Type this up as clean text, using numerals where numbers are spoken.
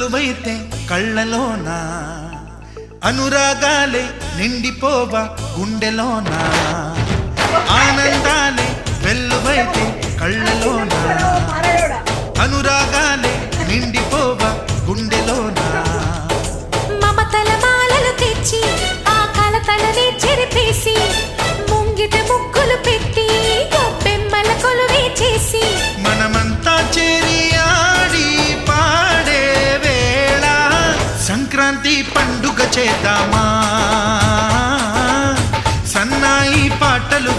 కొలువైతే కళ్ళలోన అనురాగాలే నిండిపోవా గుండెలోన ఆనందాలే వెల్లువైతే కళ్ళలోన అనురాగాలే నిండిపోవా గుండెలోన మమతల మాలలు తెచ్చి ఆ కలతలని చెరిపేసి ముంగిట ముగ్గులు పెట్టి గొప్పెమ్మల కొలువే చేసి మనమంతా చేరి ఆడి పాడే వేళ సంక్రాంతి పండుగ చేద్దామా సన్నాయి పాటలు